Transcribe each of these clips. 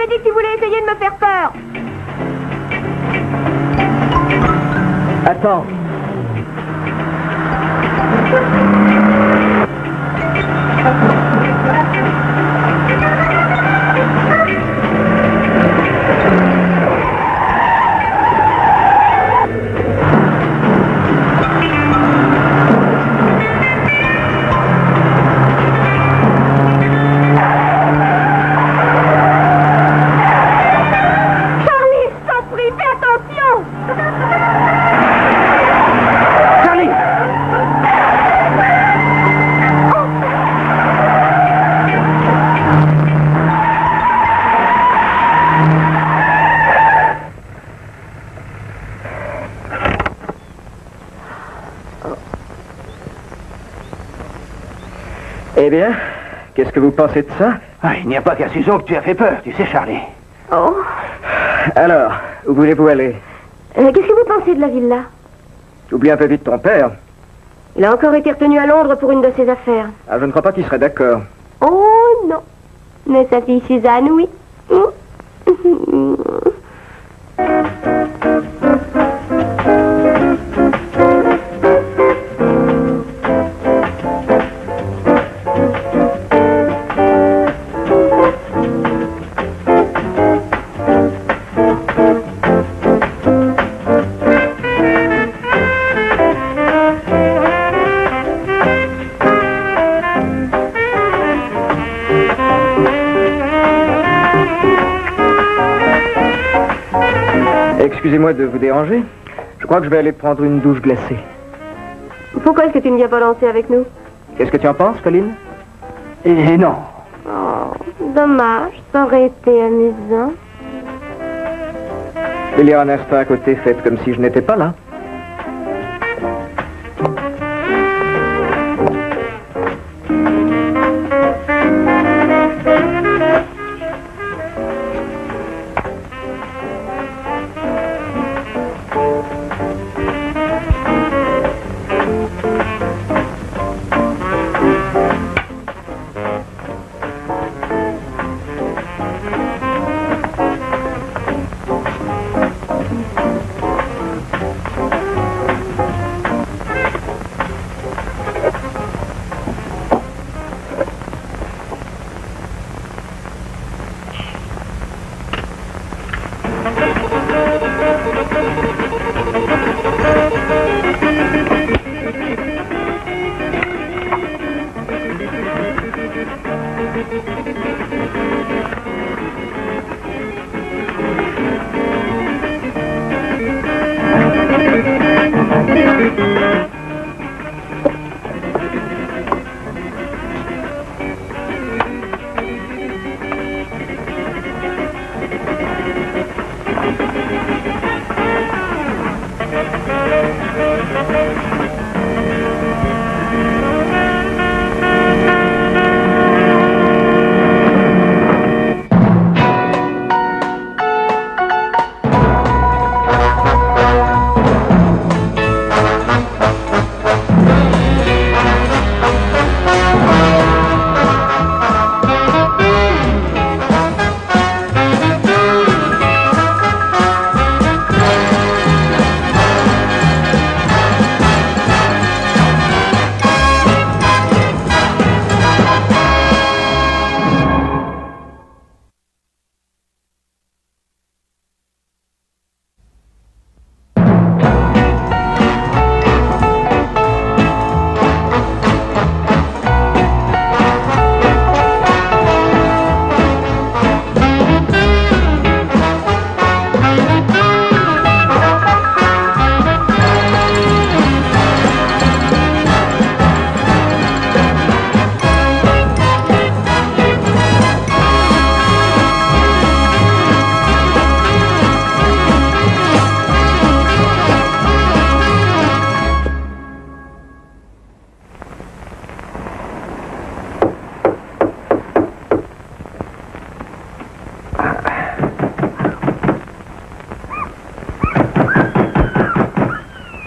avais dit que tu voulais essayer de me faire peur. Attends. Eh bien, qu'est-ce que vous pensez de ça? Il n'y a pas qu'à Susan que tu as fait peur, tu sais, Charlie. Oh. Alors, où voulez-vous aller? Qu'est-ce que vous pensez de la villa? Oublie un peu vite ton père. Il a encore été retenu à Londres pour une de ses affaires. Ah, je ne crois pas qu'il serait d'accord. Oh non. Mais sa fille Suzanne, oui. Excusez-moi de vous déranger. Je crois que je vais aller prendre une douche glacée. Pourquoi est-ce que tu ne viens pas danser avec nous? Qu'est-ce que tu en penses, Colline? Et non. Oh, dommage. Ça aurait été amusant. Il y a un instant à côté, faites comme si je n'étais pas là.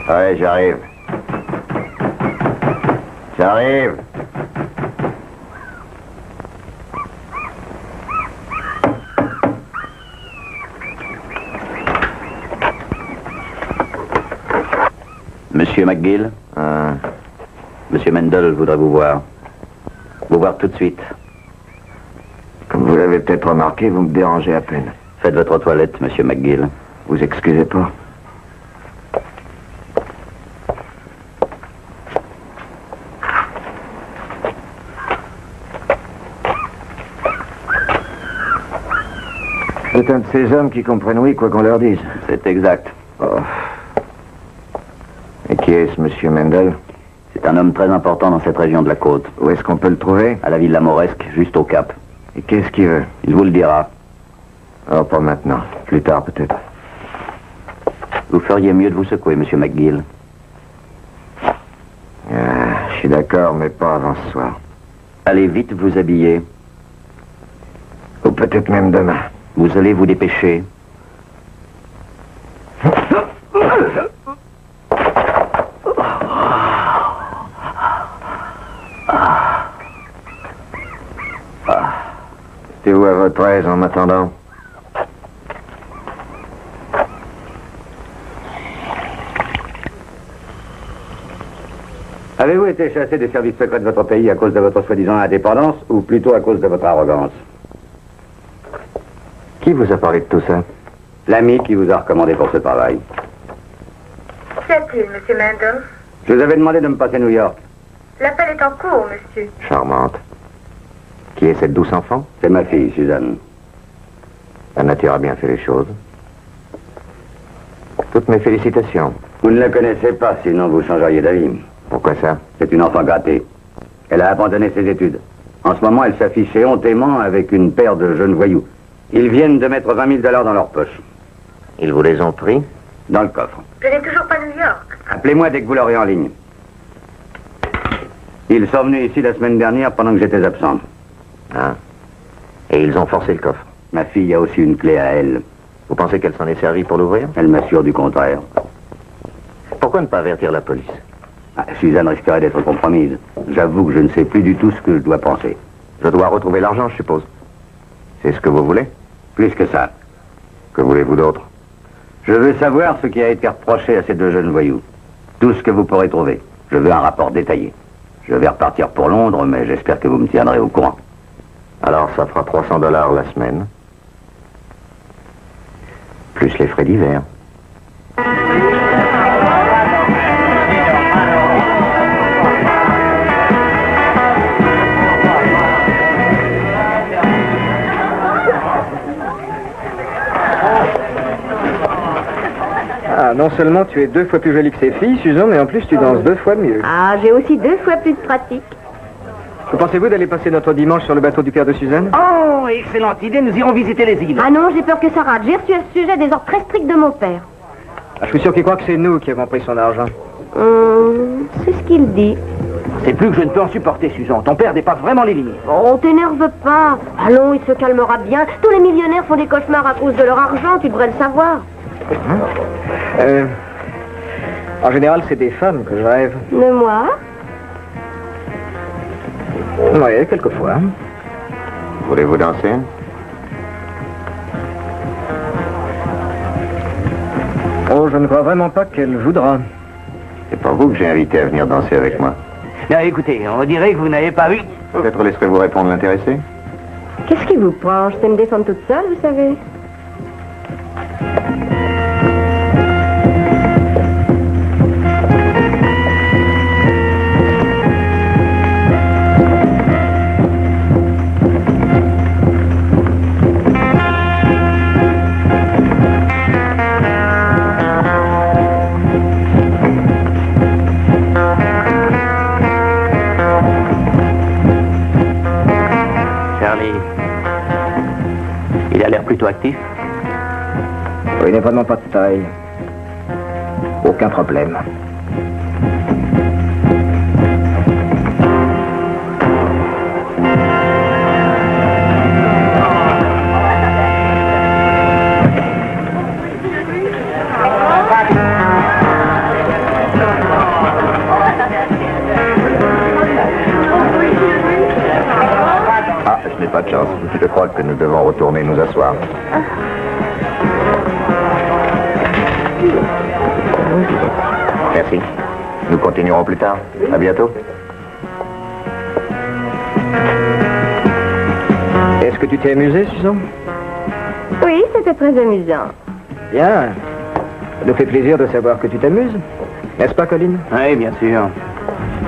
Ouais, j'arrive. J'arrive. Monsieur McGill, Monsieur Mendel voudrait vous voir. Vous voir tout de suite. Comme vous l'avez peut-être remarqué, vous me dérangez à peine. Faites votre toilette, Monsieur McGill. Vous excusez pas. C'est un de ces hommes qui comprennent oui, quoi qu'on leur dise. C'est exact. Oh. Et qui est ce monsieur Mendel? C'est un homme très important dans cette région de la côte. Où est-ce qu'on peut le trouver? À la Villa Moresque, juste au Cap. Et qu'est-ce qu'il veut? Il vous le dira. Oh, pas maintenant. Plus tard, peut-être. Vous feriez mieux de vous secouer, Monsieur McGill. Je suis d'accord, mais pas avant ce soir. Allez vite vous habiller. Ou peut-être même demain. Vous allez vous dépêcher. Restez-vous à votre aise en m'attendant. Avez-vous été chassé des services secrets de votre pays à cause de votre soi-disant indépendance ou plutôt à cause de votre arrogance? Qui vous a parlé de tout ça? L'ami qui vous a recommandé pour ce travail. Qu'y a-t-il, monsieur Mendel? Je vous avais demandé de me passer New York. L'appel est en cours, monsieur. Charmante. Qui est cette douce enfant? C'est ma fille, Suzanne. La nature a bien fait les choses. Toutes mes félicitations. Vous ne la connaissez pas, sinon vous changeriez d'avis. Pourquoi ça? C'est une enfant gâtée. Elle a abandonné ses études. En ce moment, elle s'affichait hontément avec une paire de jeunes voyous. Ils viennent de mettre 20 000 $ dans leur poche. Ils vous les ont pris? Dans le coffre. Je n'ai toujours pas New York. Appelez-moi dès que vous l'aurez en ligne. Ils sont venus ici la semaine dernière pendant que j'étais absent. Ah. Et ils ont forcé le coffre. Ma fille a aussi une clé à elle. Vous pensez qu'elle s'en est servie pour l'ouvrir? Elle m'assure du contraire. Pourquoi ne pas avertir la police? Suzanne risquerait d'être compromise. J'avoue que je ne sais plus du tout ce que je dois penser. Je dois retrouver l'argent, je suppose. C'est ce que vous voulez? Plus que ça. Que voulez-vous d'autre? Je veux savoir ce qui a été reproché à ces deux jeunes voyous. Tout ce que vous pourrez trouver. Je veux un rapport détaillé. Je vais repartir pour Londres, mais j'espère que vous me tiendrez au courant. Alors, ça fera 300 $ la semaine. Plus les frais d'hiver. Ah, non seulement tu es 2 fois plus jolie que ces filles, Susan, mais en plus tu danses 2 fois mieux. Ah, j'ai aussi 2 fois plus de pratique. Que pensez-vous d'aller passer notre dimanche sur le bateau du père de Suzanne? Oh, excellente idée, nous irons visiter les îles. Ah non, j'ai peur que ça rate. J'ai reçu à ce sujet des ordres très stricts de mon père. Ah, je suis sûr qu'il croit que c'est nous qui avons pris son argent. C'est ce qu'il dit. C'est plus que je ne peux en supporter, Susan. Ton père dépasse vraiment les limites. Oh, t'énerve pas. Allons, il se calmera bien. Tous les millionnaires font des cauchemars à cause de leur argent, tu devrais le savoir. En général, c'est des femmes que je rêve. De moi? Oui, quelquefois. Voulez-vous danser? Oh, je ne crois vraiment pas qu'elle voudra. C'est pas vous que j'ai invité à venir danser avec moi. Non, écoutez, on dirait que vous n'avez pas vu. Peut-être laisserez-vous répondre l'intéressé? Qu'est-ce qui vous prend? Je sais me défendre toute seule, vous savez. Il a l'air plutôt actif. Il n'est vraiment pas de taille. Aucun problème. Ah, je n'ai pas de chance. Je crois que nous devons retourner nous asseoir. Merci. Nous continuerons plus tard. À bientôt. Est-ce que tu t'es amusé, Susan? Oui, c'était très amusant. Bien. Ça nous fait plaisir de savoir que tu t'amuses. N'est-ce pas, Colline? Oui, bien sûr.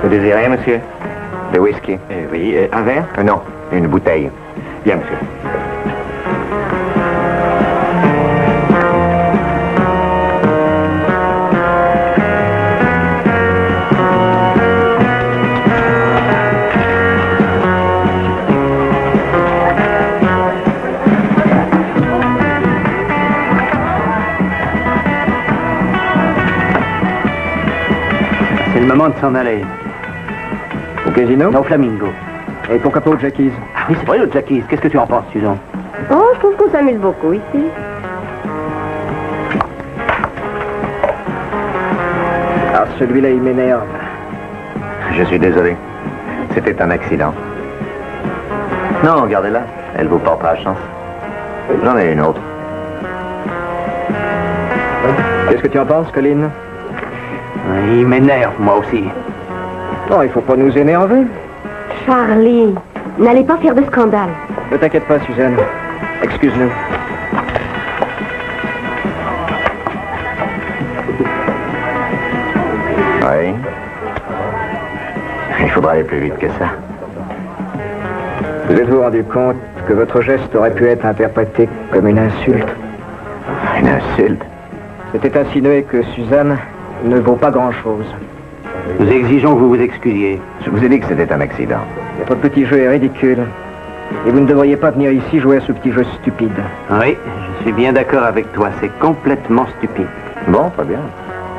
Vous désirez, monsieur? De whisky? Oui, un verre? Non, une bouteille. Bien, monsieur. C'est le moment de s'en aller. Au casino? Au Flamingo. Et pourquoi pas au Jackies? Ah oui, c'est vrai, le Jackies. Qu'est-ce que tu en penses, Susan? Oh, je trouve qu'on s'amuse beaucoup ici. Ah, celui-là, il m'énerve. Je suis désolé. C'était un accident. Non, gardez-la. Elle vous portera chance. J'en ai une autre. Qu'est-ce que tu en penses, Colline? Il m'énerve, moi aussi. Non, il faut pas nous énerver. Charlie, n'allez pas faire de scandale. Ne t'inquiète pas, Suzanne. Excuse-nous. Oui. Il faudra aller plus vite que ça. Vous êtes-vous rendu compte que votre geste aurait pu être interprété comme une insulte? Une insulte? C'était insinué que Suzanne ne vaut pas grand-chose. Nous exigeons que vous vous excusiez. Je vous ai dit que c'était un accident. Votre petit jeu est ridicule. Et vous ne devriez pas venir ici jouer à ce petit jeu stupide. Oui, je suis bien d'accord avec toi. C'est complètement stupide. Bon, très bien.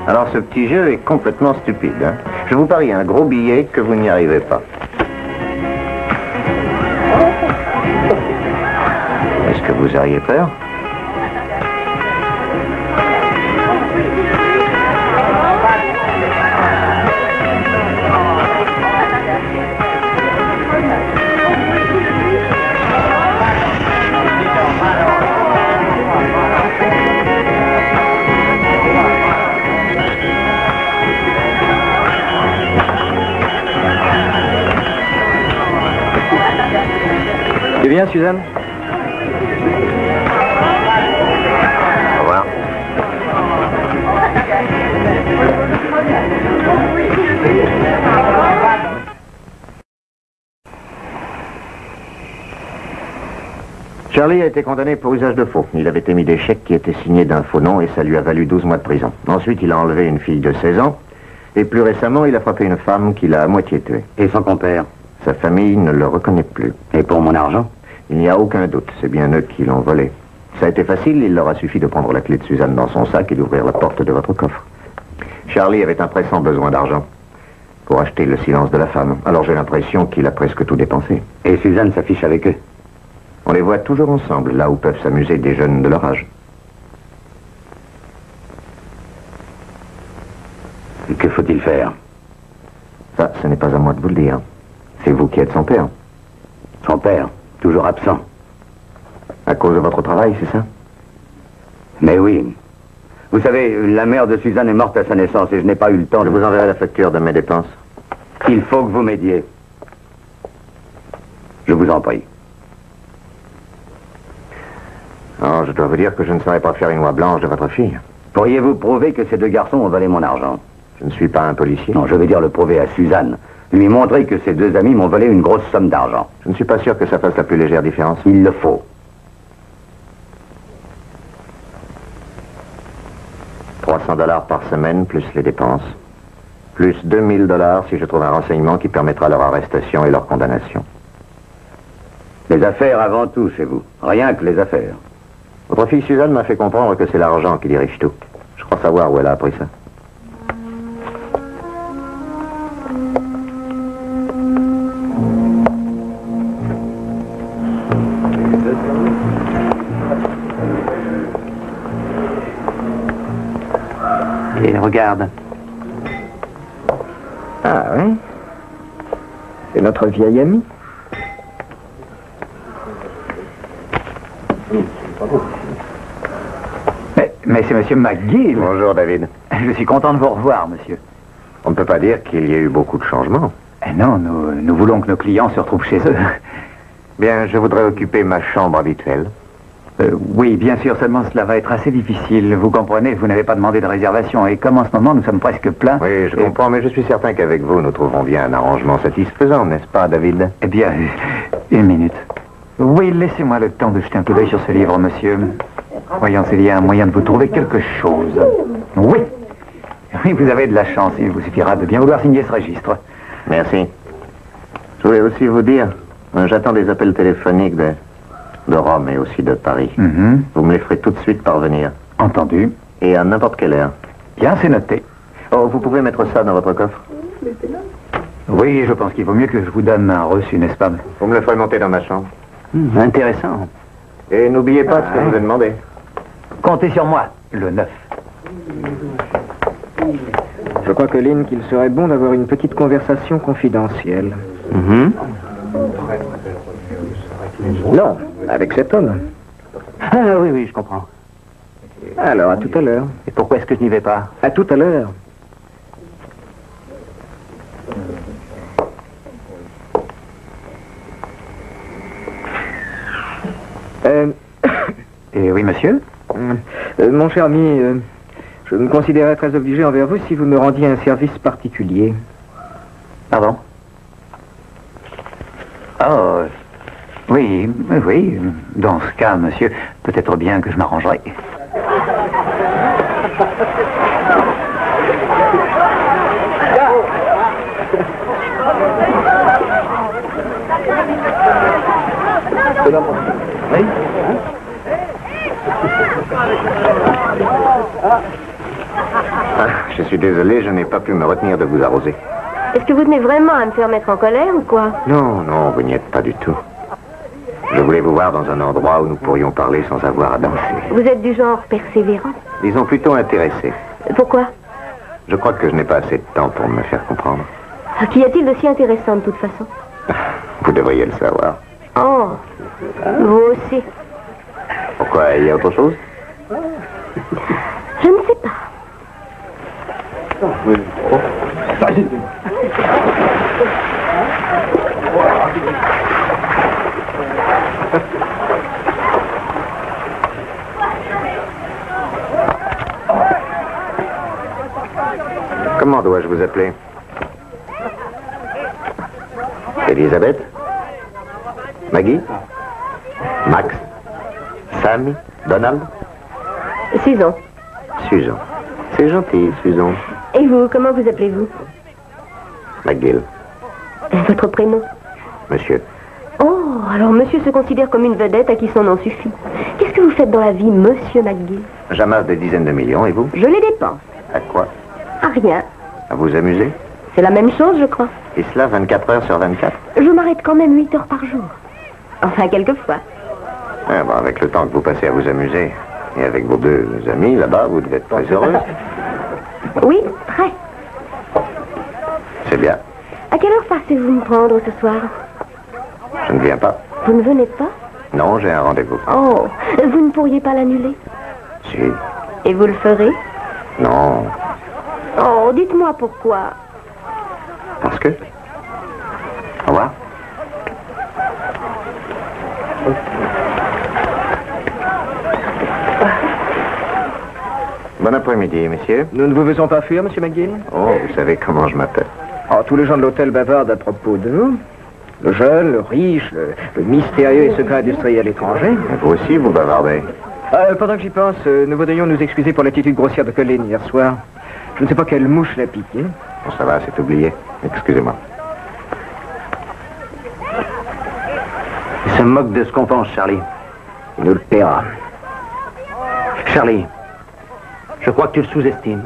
Alors ce petit jeu est complètement stupide. Hein? Je vous parie un gros billet que vous n'y arrivez pas. Est-ce que vous auriez peur? Tu viens, Suzanne? Au revoir. Charlie a été condamné pour usage de faux. Il avait émis des chèques qui étaient signés d'un faux nom et ça lui a valu 12 mois de prison. Ensuite, il a enlevé une fille de 16 ans et plus récemment, il a frappé une femme qu'il a à moitié tuée. Et son compère? Sa famille ne le reconnaît plus. Et pour mon argent? Il n'y a aucun doute, c'est bien eux qui l'ont volé. Ça a été facile, il leur a suffi de prendre la clé de Suzanne dans son sac et d'ouvrir la porte de votre coffre. Charlie avait un pressant besoin d'argent pour acheter le silence de la femme. Alors j'ai l'impression qu'il a presque tout dépensé. Et Suzanne s'affiche avec eux? On les voit toujours ensemble, là où peuvent s'amuser des jeunes de leur âge. Que faut-il faire? Ça, ce n'est pas à moi de vous le dire. C'est vous qui êtes son père. Son père, toujours absent. À cause de votre travail, c'est ça? Mais oui. Vous savez, la mère de Suzanne est morte à sa naissance et je n'ai pas eu le temps Je de... vous enverrai la facture de mes dépenses. Il faut que vous m'aidiez. Je vous en prie. Alors, je dois vous dire que je ne saurais pas faire une oie blanche de votre fille. Pourriez-vous prouver que ces deux garçons ont volé mon argent? Je ne suis pas un policier. Non, je veux dire le prouver à Suzanne. Lui montrer que ces deux amis m'ont volé une grosse somme d'argent. Je ne suis pas sûr que ça fasse la plus légère différence. Il le faut. $300 par semaine, plus les dépenses. Plus $2000 si je trouve un renseignement qui permettra leur arrestation et leur condamnation. Les affaires avant tout chez vous. Rien que les affaires. Votre fille Suzanne m'a fait comprendre que c'est l'argent qui dirige tout. Je crois savoir où elle a appris ça. Et regarde. Ah oui? C'est notre vieil ami. Mais c'est Monsieur McGill. Bonjour, David. Je suis content de vous revoir, monsieur. On ne peut pas dire qu'il y ait eu beaucoup de changements. Eh non, nous voulons que nos clients se retrouvent chez eux. Bien, je voudrais occuper ma chambre habituelle. Oui, bien sûr, seulement cela va être assez difficile. Vous comprenez, vous n'avez pas demandé de réservation. Et comme en ce moment, nous sommes presque pleins... Oui, je comprends, mais je suis certain qu'avec vous, nous trouverons bien un arrangement satisfaisant, n'est-ce pas, David? Eh bien, une minute. Oui, laissez-moi le temps de jeter un coup d'œil sur ce livre, monsieur. Voyons s'il y a un moyen de vous trouver quelque chose. Oui. Oui, vous avez de la chance. Il vous suffira de bien vouloir signer ce registre. Merci. Je voulais aussi vous dire, j'attends des appels téléphoniques de Rome et aussi de Paris. Vous me les ferez tout de suite parvenir. Entendu. Et à n'importe quelle heure. Bien, c'est noté. Oh, vous pouvez mettre ça dans votre coffre? Oui, je pense qu'il vaut mieux que je vous donne un reçu, n'est-ce pas? Vous me le ferez monter dans ma chambre. Intéressant. Et n'oubliez pas ce que je vous ai demandé. Comptez sur moi, le 9. Je crois que Lynn, qu'il serait bon d'avoir une petite conversation confidentielle. Non, avec cet homme. Ah oui, oui, je comprends. Alors, à tout à l'heure. Et pourquoi est-ce que je n'y vais pas? À tout à l'heure. Oui, monsieur? Mon cher ami, je me considérais très obligé envers vous si vous me rendiez un service particulier. Pardon? Oh, oui, oui. Dans ce cas, monsieur, peut-être bien que je m'arrangerai. Oui? Je suis désolé, je n'ai pas pu me retenir de vous arroser. Est-ce que vous tenez vraiment à me faire mettre en colère ou quoi? Non, non, vous n'y êtes pas du tout. Je voulais vous voir dans un endroit où nous pourrions parler sans avoir à danser. Vous êtes du genre persévérant? Disons plutôt intéressé. Pourquoi? Je crois que je n'ai pas assez de temps pour me faire comprendre. Qu'y a-t-il de si intéressant de toute façon? Vous devriez le savoir. Oh, vous aussi. Pourquoi, il y a autre chose? Je ne sais pas. Comment dois-je vous appeler? Elisabeth? Maggie? Max? Sammy? Donald? Susan. Susan. C'est gentil, Susan. Et vous, comment vous appelez-vous? McGill. Votre prénom? Monsieur. Oh, alors monsieur se considère comme une vedette à qui son nom suffit. Qu'est-ce que vous faites dans la vie, monsieur McGill? J'amasse des dizaines de millions, et vous? Je les dépense. À quoi? À rien. À vous amuser? C'est la même chose, je crois. Et cela 24 heures sur 24? Je m'arrête quand même 8 heures par jour. Enfin, quelquefois. Ah, bon, avec le temps que vous passez à vous amuser, et avec vos deux amis là-bas, vous devez être très heureuse. Oui, très. C'est bien. À quelle heure passez-vous me prendre ce soir? Je ne viens pas. Vous ne venez pas? Non, j'ai un rendez-vous. Oh, vous ne pourriez pas l'annuler? Si. Et vous le ferez? Non. Oh, dites-moi pourquoi. Parce que... Au revoir. Bon après-midi, messieurs. Nous ne vous faisons pas fuir, monsieur McGill? Oh, vous savez comment je m'appelle. Oh, tous les gens de l'hôtel bavardent à propos de vous. Le jeune, le riche, le mystérieux et secret industriel étranger. Et vous aussi, vous bavardez. Pendant que j'y pense, nous voudrions nous excuser pour l'attitude grossière de Colleen hier soir. Je ne sais pas quelle mouche l'a piqué. Bon, ça va, c'est oublié. Excusez-moi. Il se moque de ce qu'on pense, Charlie. Il nous le paiera. Charlie, je crois que tu le sous-estimes.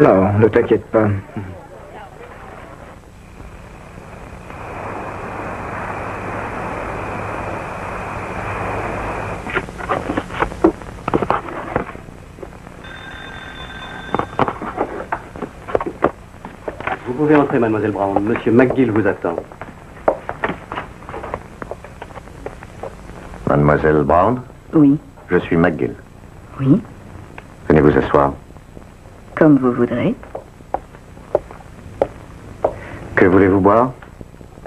Non, ne t'inquiète pas. Vous pouvez entrer, mademoiselle Brown. Monsieur McGill vous attend. Mademoiselle Brown, Oui. je suis McGill. Oui. Venez vous asseoir. Comme vous voudrez. Que voulez-vous boire?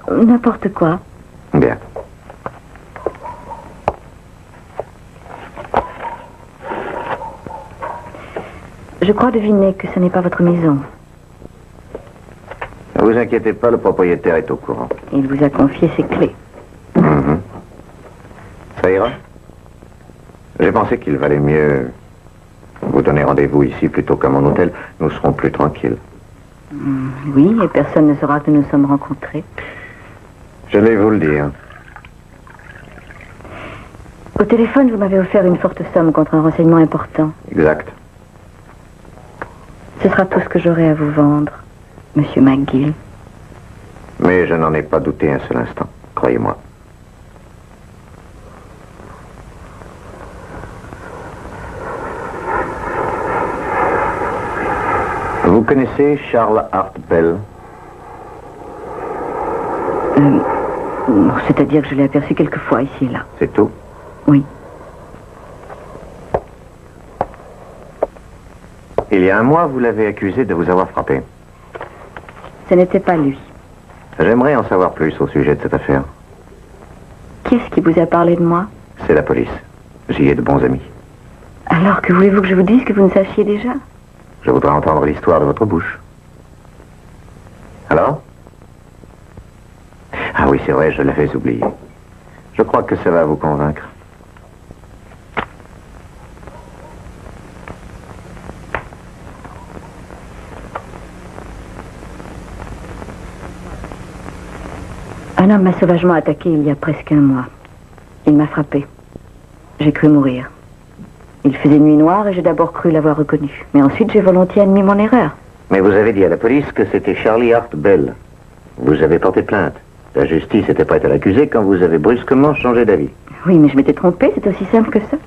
N'importe quoi. Bien. Je crois deviner que ce n'est pas votre maison. Ne vous inquiétez pas, le propriétaire est au courant. Il vous a confié ses clés. Mhm. Ça ira? J'ai pensé qu'il valait mieux vous donner rendez-vous ici plutôt qu'à mon hôtel. Nous serons plus tranquilles. Oui, et personne ne saura que nous sommes rencontrés. J'allais vous le dire. Au téléphone, vous m'avez offert une forte somme contre un renseignement important. Exact. Ce sera tout ce que j'aurai à vous vendre, Monsieur McGill. Mais je n'en ai pas douté un seul instant, croyez-moi. Vous connaissez Charles Hart Bell? C'est-à-dire que je l'ai aperçu quelques fois ici et là. C'est tout? Oui. Il y a un mois, vous l'avez accusé de vous avoir frappé. Ce n'était pas lui. J'aimerais en savoir plus au sujet de cette affaire. Qui est-ce qui vous a parlé de moi? C'est la police. J'y ai de bons amis. Alors que voulez-vous que je vous dise que vous ne sachiez déjà? Je voudrais entendre l'histoire de votre bouche. Alors? Ah oui, c'est vrai, je l'avais oublié. Je crois que ça va vous convaincre. Un homme m'a sauvagement attaqué il y a presque un mois. Il m'a frappé. J'ai cru mourir. Il faisait nuit noire et j'ai d'abord cru l'avoir reconnu. Mais ensuite, j'ai volontiers admis mon erreur. Mais vous avez dit à la police que c'était Charlie Hart Bell. Vous avez porté plainte. La justice était prête à l'accuser quand vous avez brusquement changé d'avis. Oui, mais je m'étais trompée, c'est aussi simple que ça.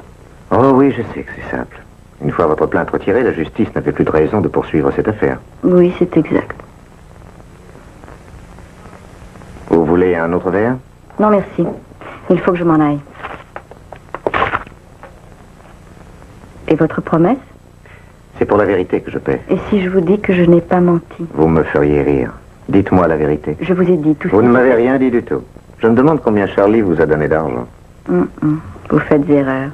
Oh oui, je sais que c'est simple. Une fois votre plainte retirée, la justice n'avait plus de raison de poursuivre cette affaire. Oui, c'est exact. Vous voulez un autre verre? Non, merci. Il faut que je m'en aille. Et votre promesse? C'est pour la vérité que je paie. Et si je vous dis que je n'ai pas menti? Vous me feriez rire. Dites-moi la vérité. Je vous ai dit tout ça. Vous ne m'avez rien dit du tout. Je me demande combien Charlie vous a donné d'argent. Vous faites erreur.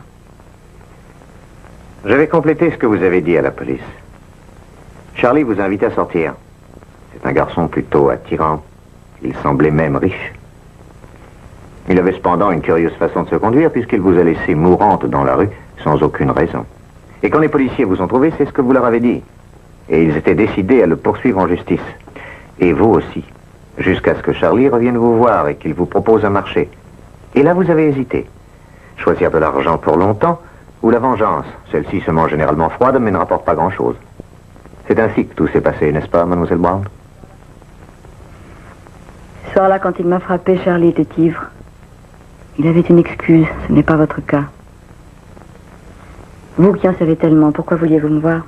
Je vais compléter ce que vous avez dit à la police. Charlie vous a invité à sortir. C'est un garçon plutôt attirant. Il semblait même riche. Il avait cependant une curieuse façon de se conduire puisqu'il vous a laissé mourante dans la rue sans aucune raison. Et quand les policiers vous ont trouvé, c'est ce que vous leur avez dit. Et ils étaient décidés à le poursuivre en justice. Et vous aussi. Jusqu'à ce que Charlie revienne vous voir et qu'il vous propose un marché. Et là, vous avez hésité. Choisir de l'argent pour longtemps ou la vengeance. Celle-ci se mange généralement froide mais ne rapporte pas grand-chose. C'est ainsi que tout s'est passé, n'est-ce pas, mademoiselle Brown? Ce soir-là, quand il m'a frappé, Charlie était ivre. Il avait une excuse, ce n'est pas votre cas. Vous qui en savez tellement, pourquoi vouliez-vous me voir?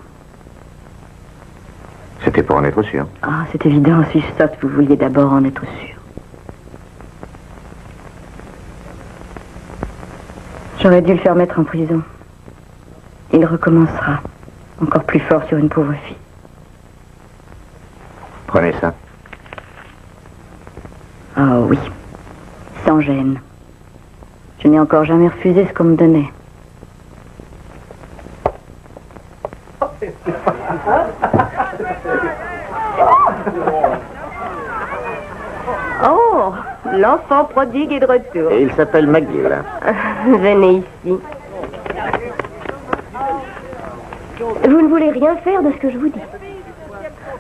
C'était pour en être sûr. Ah, c'est évident, suis-je sotte, vous vouliez d'abord en être sûr. J'aurais dû le faire mettre en prison. Il recommencera, encore plus fort sur une pauvre fille. Prenez ça. Ah oui, sans gêne. Je n'ai encore jamais refusé ce qu'on me donnait. Oh, l'enfant prodigue est de retour. Et il s'appelle McGill. Venez ici. Vous ne voulez rien faire de ce que je vous dis.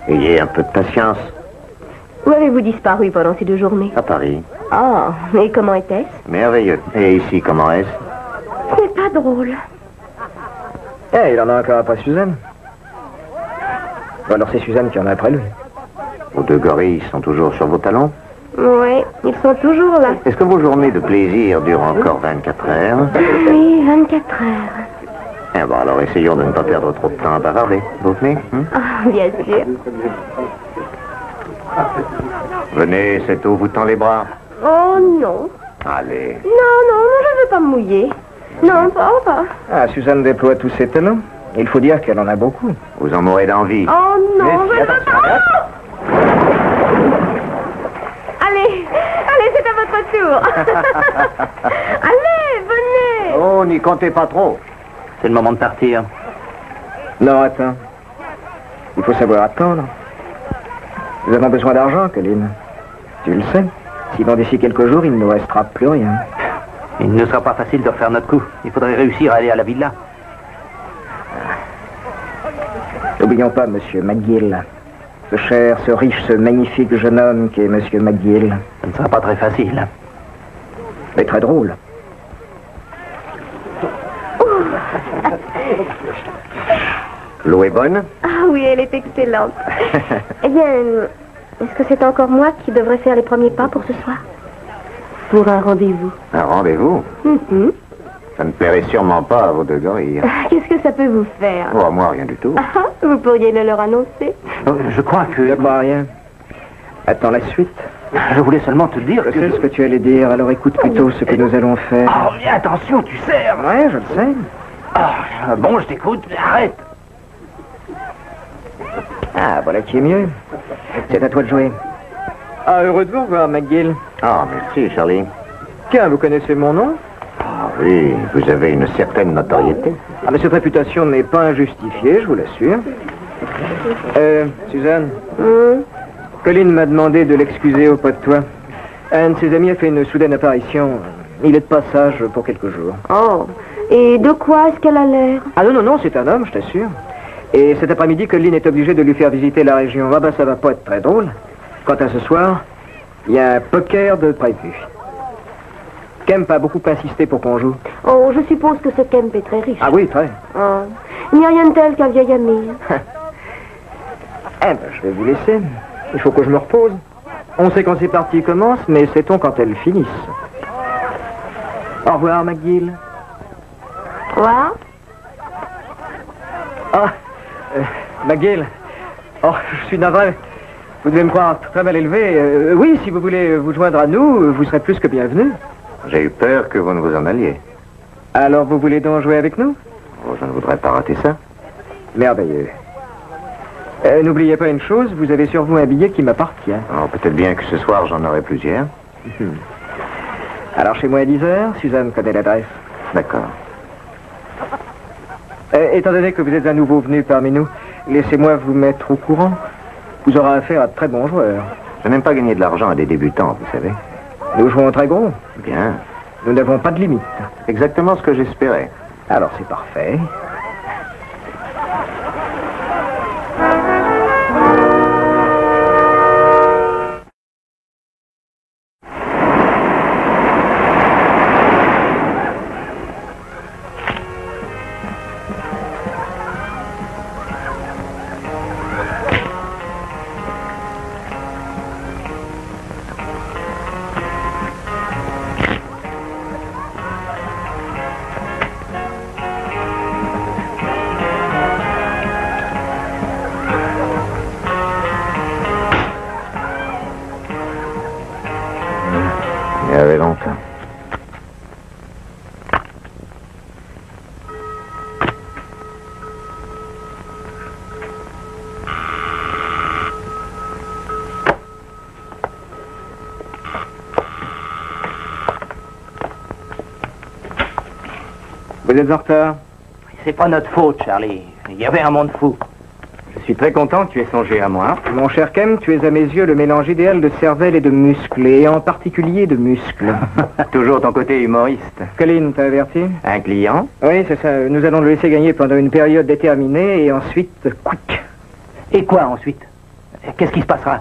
Ayez un peu de patience. Où avez-vous disparu pendant ces 2 journées? À Paris. Oh, et comment était-ce? Merveilleux. Et ici, comment est-ce? Ce n'est pas drôle. Eh, il en a encore après Suzanne. Ou alors c'est Suzanne qui en a après lui. Vos 2 gorilles sont toujours sur vos talons? Oui, ils sont toujours là. Est-ce que vos journées de plaisir durent encore 24 heures? Oui, 24 heures. Eh bon, alors essayons de ne pas perdre trop de temps à bavarder. Vous venez? Ah, bien sûr. Venez, cette eau vous tend les bras. Oh non. Allez. Non, je ne veux pas me mouiller. Non, pas. Ah, Suzanne déploie tous ses talents. Il faut dire qu'elle en a beaucoup. Vous en mourrez d'envie. Oh non, je ne veux attention, pas. Allez, c'est à votre tour. Allez, venez. Oh, n'y comptez pas trop. C'est le moment de partir. Non, attends. Il faut savoir attendre. Nous avons besoin d'argent, Colline. Tu le sais. Sinon, d'ici quelques jours, il ne nous restera plus rien. Il ne sera pas facile de refaire notre coup. Il faudrait réussir à aller à la villa. N'oublions pas Monsieur McGill. Ce cher, ce riche, ce magnifique jeune homme qui est Monsieur McGill. Ça ne sera pas très facile. Mais très drôle. L'eau est bonne? Ah oui, elle est excellente. Eh bien, est-ce que c'est encore moi qui devrais faire les premiers pas pour ce soir? Pour un rendez-vous. Un rendez-vous? Ça ne plairait sûrement pas à vos deux gorilles. Qu'est-ce que ça peut vous faire? Oh, moi, rien du tout. Ah, vous pourriez le leur annoncer. Je crois que... Ne crois rien. Attends la suite. Je voulais seulement te dire Je que... sais ce que tu allais dire, alors écoute plutôt ce que nous allons faire. Oh, mais attention, tu serres. Ouais, je le sais. Ah, bon, je t'écoute, mais arrête. Ah, voilà qui est mieux. C'est à toi de jouer. Ah, heureux de vous voir, McGill. Ah, merci, Charlie. Tiens, vous connaissez mon nom? Ah oui, vous avez une certaine notoriété. Ah, mais cette réputation n'est pas injustifiée, je vous l'assure. Suzanne, Colline m'a demandé de l'excuser auprès de toi. Un de ses amis a fait une soudaine apparition. Il est de passage pour quelques jours. Oh, et de quoi est-ce qu'elle a l'air? Ah non, non, non, c'est un homme, je t'assure. Et cet après-midi, Colline est obligée de lui faire visiter la région. Ah ben, ça va pas être très drôle. Quant à ce soir, il y a un poker de prévu. Kemp a beaucoup insisté pour qu'on joue. Oh, je suppose que ce Kemp est très riche. Ah oui, très. Oh, il n'y a rien de tel qu'un vieil ami. Eh ben, je vais vous laisser. Il faut que je me repose. On sait quand ces parties commencent, mais sait-on quand elles finissent? Au revoir, McGill. Quoi? Ah, McGill. Oh, je suis navré. Vous devez me croire très mal élevé. Oui, si vous voulez vous joindre à nous, vous serez plus que bienvenu. J'ai eu peur que vous ne vous en alliez. Alors, vous voulez donc jouer avec nous? Oh, je ne voudrais pas rater ça. Merveilleux. N'oubliez pas une chose, vous avez sur vous un billet qui m'appartient. Alors, peut-être bien que ce soir, j'en aurai plusieurs. Alors, chez moi à 10h, Suzanne connaît l'adresse. D'accord. Étant donné que vous êtes un nouveau venu parmi nous, laissez-moi vous mettre au courant. Vous aurez affaire à de très bons joueurs. Je n'aime pas gagner de l'argent à des débutants, vous savez. Nous jouons très gros. Bien. Nous n'avons pas de limite. Exactement ce que j'espérais. Alors, c'est parfait. Il y avait longtemps. Vous êtes en retard? C'est pas notre faute, Charlie. Il y avait un monde fou. Je suis très content que tu aies songé à moi. Mon cher Kemp, tu es à mes yeux le mélange idéal de cervelle et de muscles, et en particulier de muscles. Toujours ton côté humoriste. Colline, t'as averti? Un client? Oui, c'est ça. Nous allons le laisser gagner pendant une période déterminée, et ensuite, quick. Et quoi ensuite? Qu'est-ce qui se passera?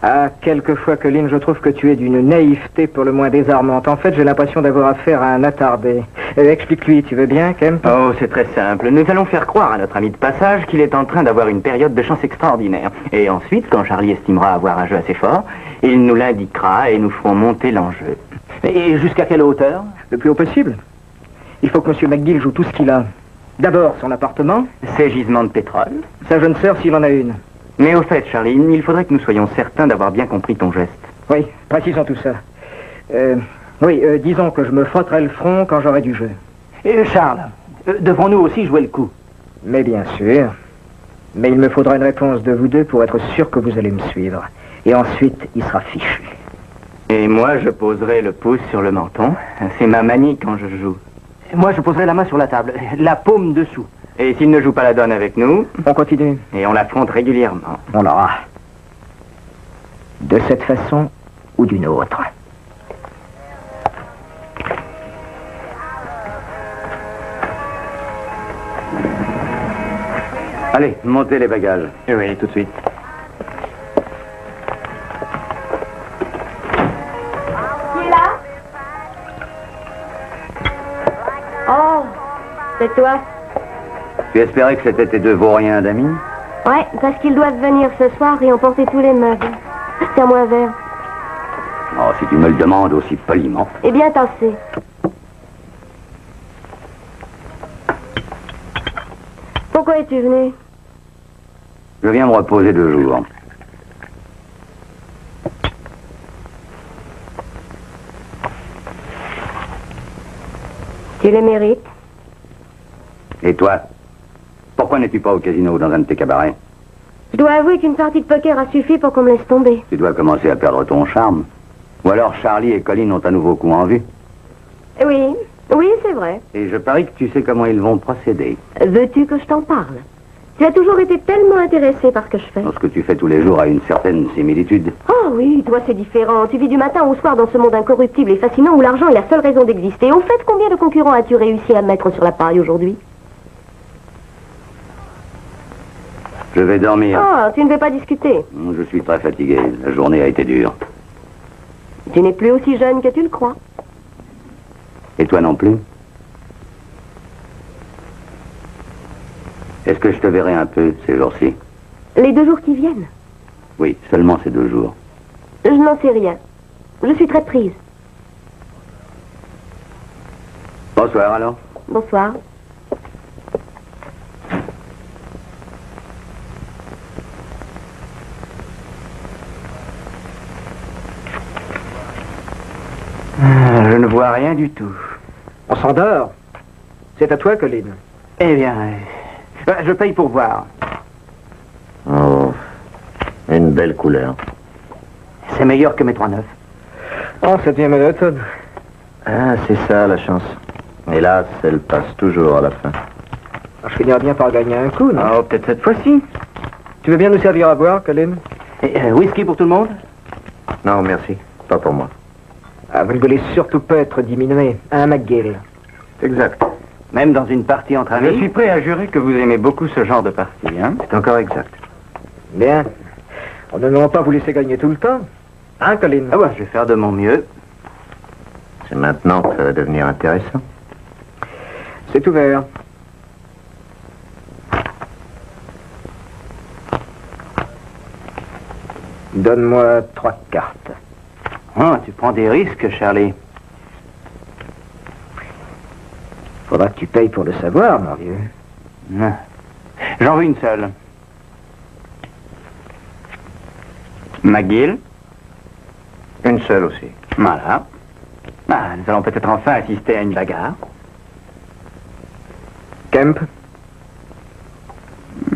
Ah, quelquefois, Colline, je trouve que tu es d'une naïveté pour le moins désarmante. En fait, j'ai l'impression d'avoir affaire à un attardé. Explique-lui, tu veux bien, Kemp? Oh, c'est très simple. Nous allons faire croire à notre ami de passage qu'il est en train d'avoir une période de chance extraordinaire. Et ensuite, quand Charlie estimera avoir un jeu assez fort, il nous l'indiquera et nous ferons monter l'enjeu. Et jusqu'à quelle hauteur? Le plus haut possible. Il faut que M. McGill joue tout ce qu'il a. D'abord, son appartement. Ses gisements de pétrole. Sa jeune sœur, s'il en a une. Mais au fait, Charlie, il faudrait que nous soyons certains d'avoir bien compris ton geste. Oui, précisons tout ça. Disons que je me frotterai le front quand j'aurai du jeu. Et Charles, Devrons-nous aussi jouer le coup? Mais bien sûr. Mais il me faudra une réponse de vous deux pour être sûr que vous allez me suivre. Et ensuite, il sera fichu. Et moi, je poserai le pouce sur le menton. C'est ma manie quand je joue. Moi, je poserai la main sur la table, la paume dessous. Et s'il ne joue pas la donne avec nous, On continue. et on l'affronte régulièrement. On l'aura. De cette façon ou d'une autre. Allez, montez les bagages. Oui, tout de suite. Qui est là? Oh, c'est toi. Tu espérais que c'était tes deux vauriens d'amis? Ouais, parce qu'ils doivent venir ce soir et emporter tous les meubles. Tiens-moi un verre. Oh, si tu me le demandes aussi poliment. Eh bien, t'en sais. Pourquoi es-tu venu? Je viens me reposer 2 jours. Tu les mérites. Et toi? Pourquoi n'es-tu pas au casino ou dans un de tes cabarets? Je dois avouer qu'une partie de poker a suffi pour qu'on me laisse tomber. Tu dois commencer à perdre ton charme. Ou alors Charlie et Colin ont un nouveau coup en vue. Oui, oui, c'est vrai. Et je parie que tu sais comment ils vont procéder. Veux-tu que je t'en parle? Tu as toujours été tellement intéressé par ce que je fais. Ce que tu fais tous les jours a une certaine similitude. Oh oui, toi c'est différent. Tu vis du matin au soir dans ce monde incorruptible et fascinant où l'argent est la seule raison d'exister. Au fait, combien de concurrents as-tu réussi à mettre sur la paille aujourd'hui? Je vais dormir. Oh, tu ne veux pas discuter. Je suis très fatigué. La journée a été dure. Tu n'es plus aussi jeune que tu le crois. Et toi non plus? Est-ce que je te verrai un peu ces jours-ci? Les 2 jours qui viennent? Oui, seulement ces 2 jours. Je n'en sais rien. Je suis très prise. Bonsoir alors. Bonsoir. Je ne vois rien du tout. On s'endort. C'est à toi, Colin. Eh bien, je paye pour voir. Oh, une belle couleur. C'est meilleur que mes 3,9. Oh, ça devient monotone. Ah, c'est ça la chance. Hélas, elle passe toujours à la fin. Je finirai bien par gagner un coup, non? Oh, peut-être cette fois-ci. Tu veux bien nous servir à boire, Colin? Whisky pour tout le monde? Non, merci. Pas pour moi. Ah, vous ne voulez surtout pas être diminué. Hein, McGill? Exact. Même dans une partie entre amis? Je suis prêt à jurer que vous aimez beaucoup ce genre de partie, hein? C'est encore exact. Bien. On ne va pas vous laisser gagner tout le temps. Hein, Colin? Ah bah, je vais faire de mon mieux. C'est maintenant que ça va devenir intéressant. C'est ouvert. Donne-moi 3 cartes. Oh, tu prends des risques, Charlie. Faudra que tu payes pour le savoir, mon vieux. J'en veux une seule. McGill? Une seule aussi. Voilà. Ah, nous allons peut-être enfin assister à une bagarre. Kemp? Je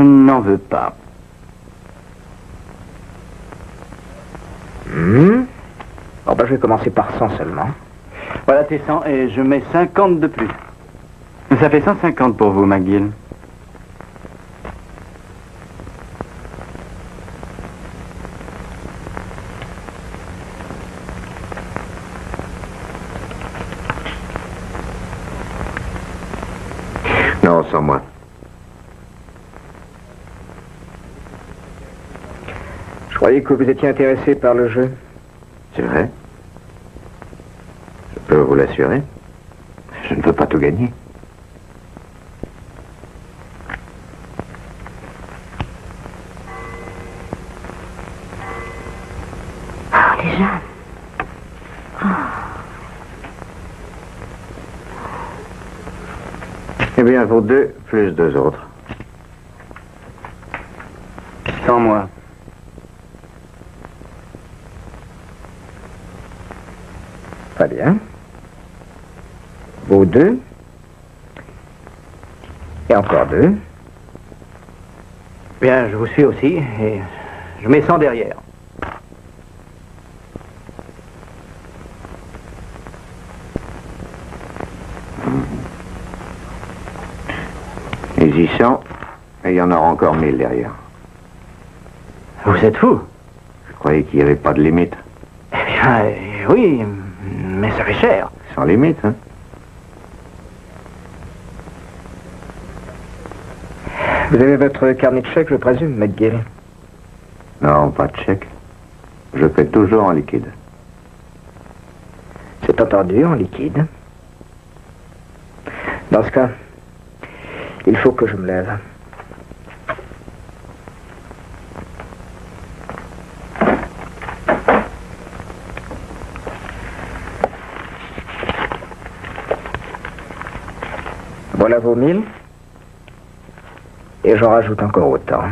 n'en veux pas. Bon, ben, je vais commencer par 100 seulement. Voilà tes 100 et je mets 50 de plus. Ça fait 150 pour vous, McGill. Non, sans moi. Je croyais que vous étiez intéressé par le jeu. C'est vrai. Je peux vous l'assurer. Je ne veux pas tout gagner. Oh, les jeunes. Eh bien, vous deux, plus 2 autres. Sans moi. Très bien. Vous Ou 2. Et encore 2. Bien, je vous suis aussi, et je mets 100 derrière. Ils y sont, et il y en aura encore 1000 derrière. Vous êtes fou? Je croyais qu'il n'y avait pas de limite. Eh bien, oui, mais ça fait cher. Sans limite, hein? Vous avez votre carnet de chèques, je présume, McGill? Non, pas de chèque. Je fais toujours en liquide. C'est entendu, en liquide. Dans ce cas, il faut que je me lève. Voilà vos 1000. Et j'en rajoute encore autant.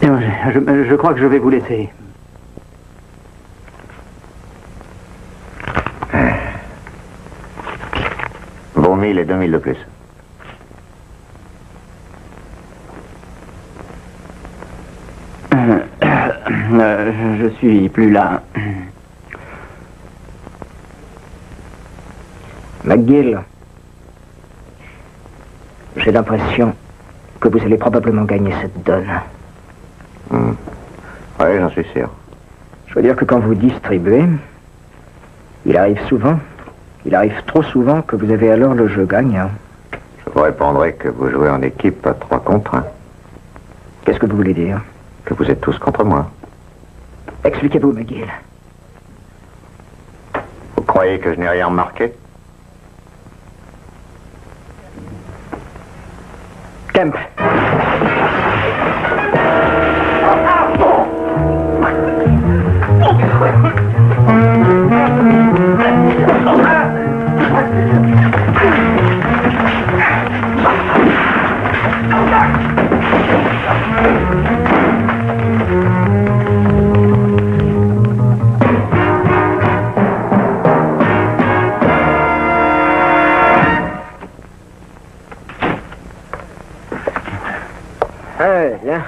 Je crois que je vais vous laisser. Vos 1000 et 2000 de plus. Je suis plus là. McGill, j'ai l'impression que vous allez probablement gagner cette donne. Oui, j'en suis sûr. Je veux dire que quand vous distribuez, il arrive trop souvent que vous avez alors le jeu gagnant. Je vous répondrai que vous jouez en équipe à 3 contre 1. Qu'est-ce que vous voulez dire? Que vous êtes tous contre moi. Expliquez-vous, McGill. Vous croyez que je n'ai rien remarqué? Kemp. Bien.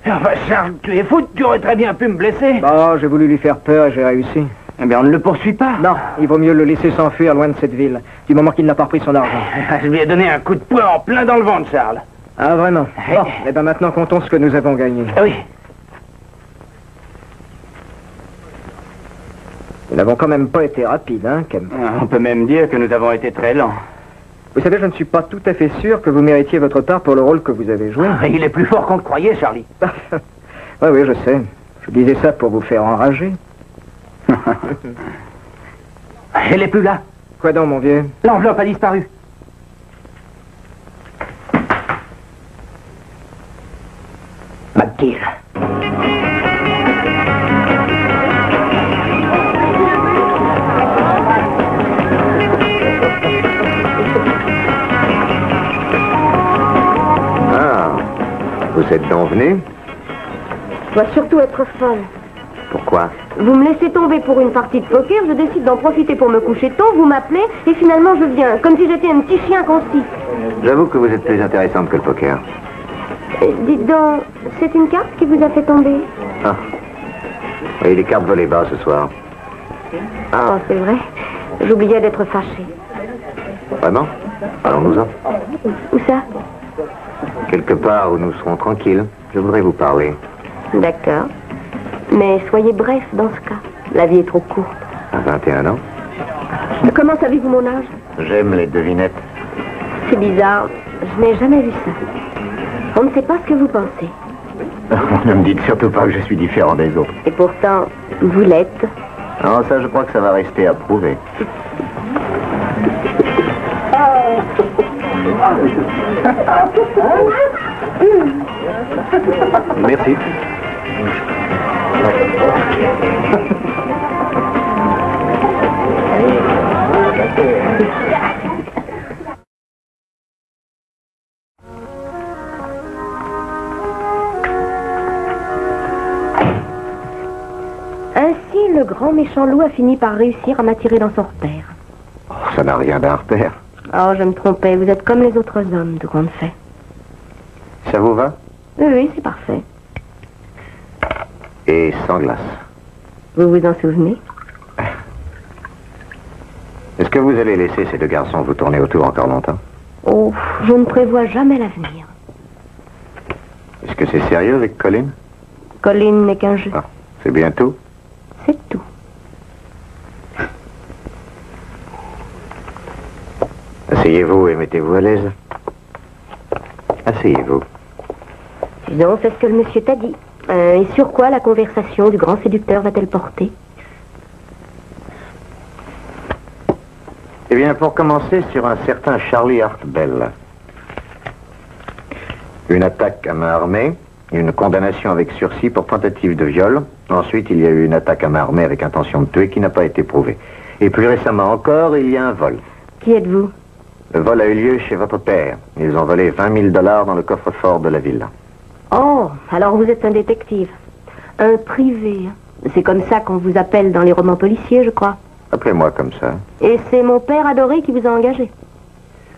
Enfin, Charles, tu es fou, tu aurais très bien pu me blesser. Bon, j'ai voulu lui faire peur et j'ai réussi. Eh bien, on ne le poursuit pas. Non, il vaut mieux le laisser s'enfuir loin de cette ville, du moment qu'il n'a pas repris son argent. Je lui ai donné un coup de poing en plein dans le ventre, Charles. Ah, vraiment? Bon, eh bien maintenant, comptons ce que nous avons gagné. Oui. Nous n'avons quand même pas été rapides, hein, Kemp? On peut même dire que nous avons été très lents. Vous savez, je ne suis pas tout à fait sûr que vous méritiez votre part pour le rôle que vous avez joué. Il est plus fort qu'on le croyait, Charlie. Oui, oui, je sais. Je disais ça pour vous faire enrager. Elle est plus là. Quoi donc, mon vieux? L'enveloppe a disparu. McGill. Vous êtes donc venu? Je dois surtout être folle. Pourquoi? Vous me laissez tomber pour une partie de poker, je décide d'en profiter pour me coucher tôt, vous m'appelez, et finalement je viens, comme si j'étais un petit chien qu'on siffle. J'avoue que vous êtes plus intéressante que le poker. Dites donc, c'est une carte qui vous a fait tomber? Ah. Oui, les cartes volaient bas ce soir. Oh, c'est vrai. J'oubliais d'être fâchée. Vraiment? Allons-nous-en. Où ça? Quelque part où nous serons tranquilles. Je voudrais vous parler. D'accord. Mais soyez bref dans ce cas. La vie est trop courte. À 21 ans? Comment savez-vous mon âge? J'aime les devinettes. C'est bizarre. Je n'ai jamais vu ça. On ne sait pas ce que vous pensez. Ne me dites surtout pas que je suis différent des autres. Et pourtant, vous l'êtes. Non, ça, je crois que ça va rester à prouver. Merci. le grand méchant loup a fini par réussir à m'attirer dans son repère. Oh, ça n'a rien d'un repère. Oh, je me trompais, vous êtes comme les autres hommes de grande fait. Ça vous va? Oui, c'est parfait. Et sans glace. Vous vous en souvenez? Est-ce que vous allez laisser ces deux garçons vous tourner autour encore longtemps? Oh, je ne prévois jamais l'avenir. Est-ce que c'est sérieux avec Colin? Colin n'est qu'un jeu. Ah, c'est bien tout? C'est tout. Asseyez-vous et mettez-vous à l'aise. Asseyez-vous. Disons, c'est ce que le monsieur t'a dit. Et sur quoi la conversation du grand séducteur va-t-elle porter? Eh bien, pour commencer, sur un certain Charlie Hart Bell. Une attaque à main armée, une condamnation avec sursis pour tentative de viol. Ensuite, il y a eu une attaque à main armée avec intention de tuer qui n'a pas été prouvée. Et plus récemment encore, il y a un vol. Qui êtes-vous? Le vol a eu lieu chez votre père. Ils ont volé 20 000 $ dans le coffre-fort de la ville. Oh, alors vous êtes un détective. Un privé. C'est comme ça qu'on vous appelle dans les romans policiers, je crois. Appelez-moi comme ça. Et c'est mon père adoré qui vous a engagé.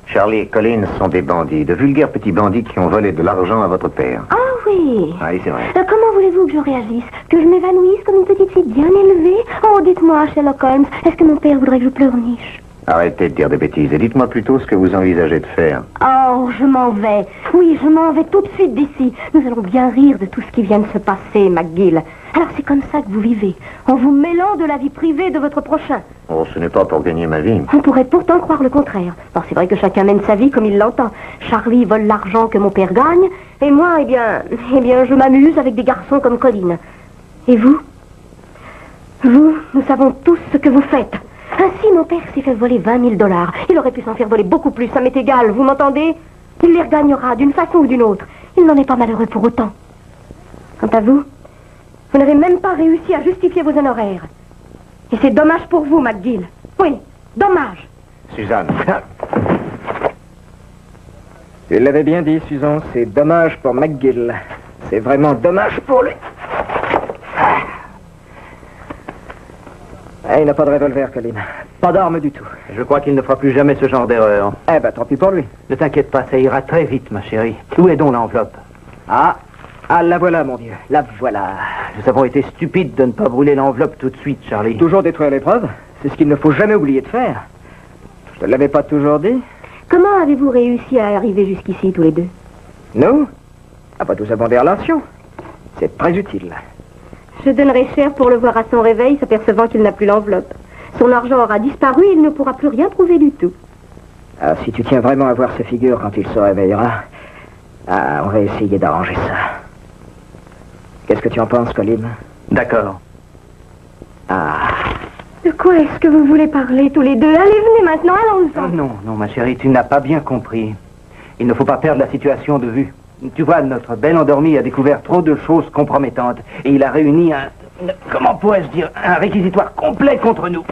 Charlie et Colin sont des bandits, de vulgaires petits bandits qui ont volé de l'argent à votre père. Ah oui. Ah oui, c'est vrai. Comment voulez-vous que je réagisse? Que je m'évanouisse comme une petite fille bien élevée? Oh, dites-moi, Sherlock Holmes, est-ce que mon père voudrait que je pleurniche? Arrêtez de dire des bêtises et dites-moi plutôt ce que vous envisagez de faire. Oh, je m'en vais. Oui, je m'en vais tout de suite d'ici. Nous allons bien rire de tout ce qui vient de se passer, McGill. Alors c'est comme ça que vous vivez, en vous mêlant de la vie privée de votre prochain. Oh, ce n'est pas pour gagner ma vie. On pourrait pourtant croire le contraire. Alors c'est vrai que chacun mène sa vie comme il l'entend. Charlie vole l'argent que mon père gagne, et moi, eh bien, je m'amuse avec des garçons comme Colin. Et vous? Vous, nous savons tous ce que vous faites. Ainsi, mon père s'est fait voler 20 000 $. Il aurait pu s'en faire voler beaucoup plus, ça m'est égal, vous m'entendez? Il les regagnera d'une façon ou d'une autre. Il n'en est pas malheureux pour autant. Quant à vous, vous n'avez même pas réussi à justifier vos honoraires. Et c'est dommage pour vous, McGill. Oui, dommage. Suzanne. Tu l'avais bien dit, Susan, c'est dommage pour McGill. C'est vraiment dommage pour lui. Il n'a pas de revolver, Colin. Pas d'arme du tout. Je crois qu'il ne fera plus jamais ce genre d'erreur. Eh ben, tant pis pour lui. Ne t'inquiète pas, ça ira très vite, ma chérie. Où est donc l'enveloppe? Ah, la voilà, mon Dieu. La voilà. Nous avons été stupides de ne pas brûler l'enveloppe tout de suite, Charlie. Toujours détruire les preuves. C'est ce qu'il ne faut jamais oublier de faire. Je te l'avais pas toujours dit? Comment avez-vous réussi à arriver jusqu'ici, tous les deux? Nous? Ah bah, nous avons des relations. C'est très utile. Je donnerais cher pour le voir à son réveil, s'apercevant qu'il n'a plus l'enveloppe. Son argent aura disparu et il ne pourra plus rien prouver du tout. Ah, si tu tiens vraiment à voir sa figure quand il se réveillera, on va essayer d'arranger ça. Qu'est-ce que tu en penses, Colin? D'accord. Ah. De quoi est-ce que vous voulez parler, tous les deux? Allez, venez maintenant, allons-y. Non, ma chérie, tu n'as pas bien compris. Il ne faut pas perdre la situation de vue. Tu vois, notre bel endormi a découvert trop de choses compromettantes. Et il a réuni comment pourrais-je dire, un réquisitoire complet contre nous.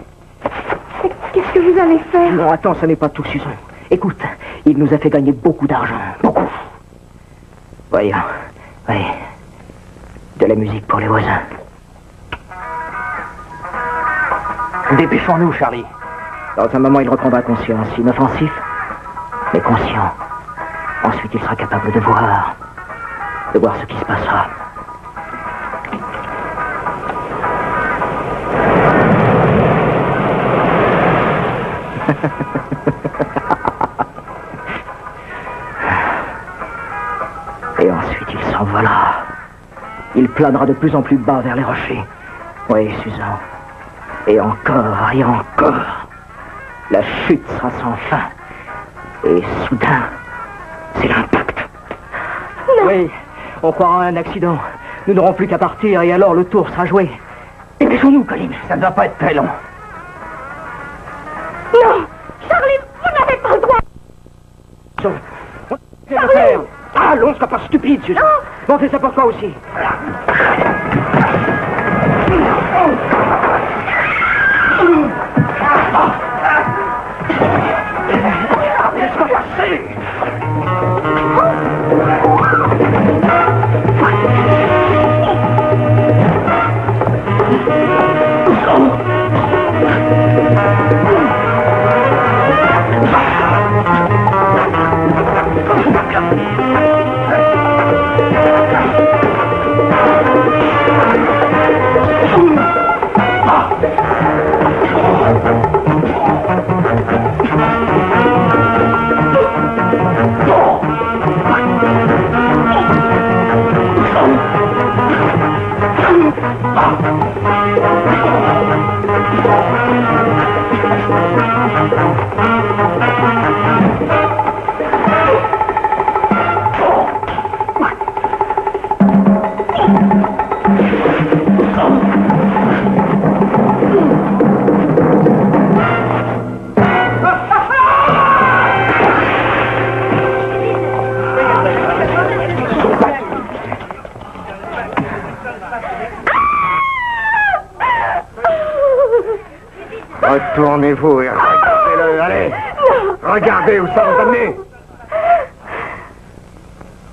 Qu'est-ce que vous allez faire? Non, attends, ce n'est pas tout, Susan. Écoute, il nous a fait gagner beaucoup d'argent. Beaucoup. Voyons. Oui. De la musique pour les voisins. Dépêchons-nous, Charlie. Dans un moment, il reprendra conscience. Inoffensif, mais conscient. Ensuite, il sera capable de voir ce qui se passera. Et ensuite, il s'envolera. Il planera de plus en plus bas vers les rochers. Oui, Susan. Et encore, et encore. La chute sera sans fin. Et soudain, c'est l'impact. Non. Oui, on croira à un accident. Nous n'aurons plus qu'à partir et alors le tour sera joué. Dépêchons-nous, Colin. Ça ne va pas être très long. Non, Charlie, vous n'avez pas le droit. Charlie! Ah, allons, sois pas stupide, Susan. Bon, on fait ça pour toi aussi. Laisse-moi passer. Retournez-vous et regardez-le, allez. Regardez où ça vous amenez.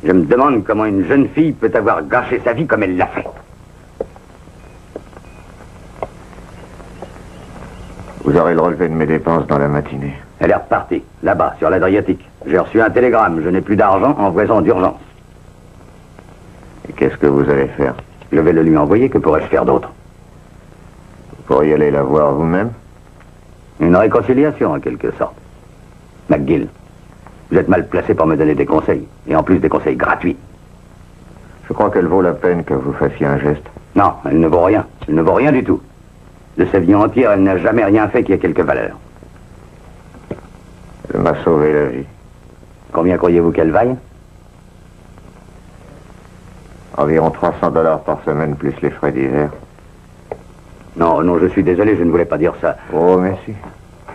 Je me demande comment une jeune fille peut avoir gâché sa vie comme elle l'a fait. Vous aurez le relevé de mes dépenses dans la matinée. Elle est repartie, là-bas, sur l'Adriatique. J'ai reçu un télégramme, je n'ai plus d'argent, en raison d'urgence. Et qu'est-ce que vous allez faire? Je vais le lui envoyer, que pourrais-je faire d'autre? Vous pourriez aller la voir vous-même? Une réconciliation, en quelque sorte. McGill, vous êtes mal placé pour me donner des conseils, et en plus des conseils gratuits. Je crois qu'elle vaut la peine que vous fassiez un geste. Non, elle ne vaut rien. Elle ne vaut rien du tout. De sa vie entière, elle n'a jamais rien fait qui ait quelque valeur. Elle m'a sauvé la vie. Combien croyez-vous qu'elle vaille? Environ $300 par semaine, plus les frais d'hiver. Non, non, je suis désolé, je ne voulais pas dire ça. Oh, merci.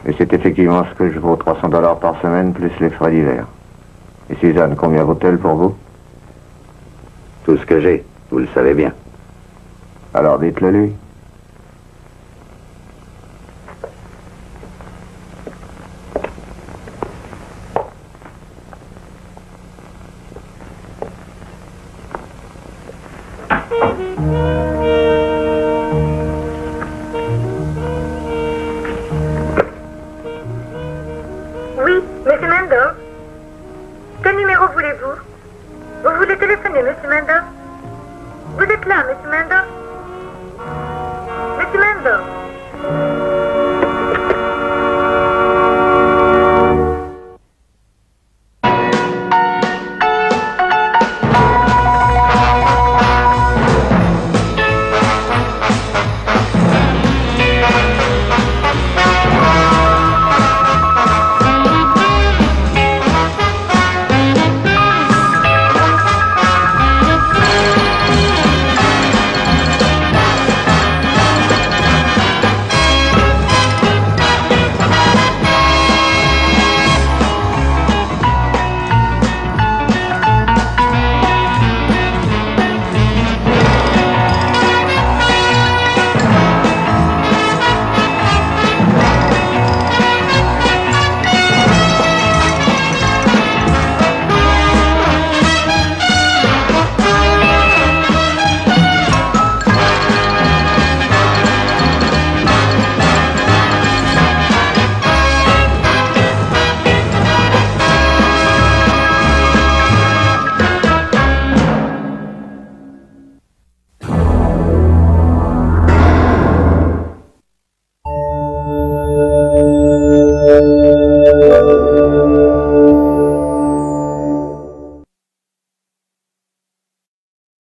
Mais c'est effectivement ce que je vaux, $300 par semaine, plus les frais d'hiver. Et Suzanne, combien vaut-elle pour vous? Tout ce que j'ai, vous le savez bien. Alors dites-le lui. Oui, monsieur Mendel. Quel numéro voulez-vous? Vous voulez téléphoner, monsieur Mendel? Vous êtes là, monsieur Mendel? Monsieur Mendel?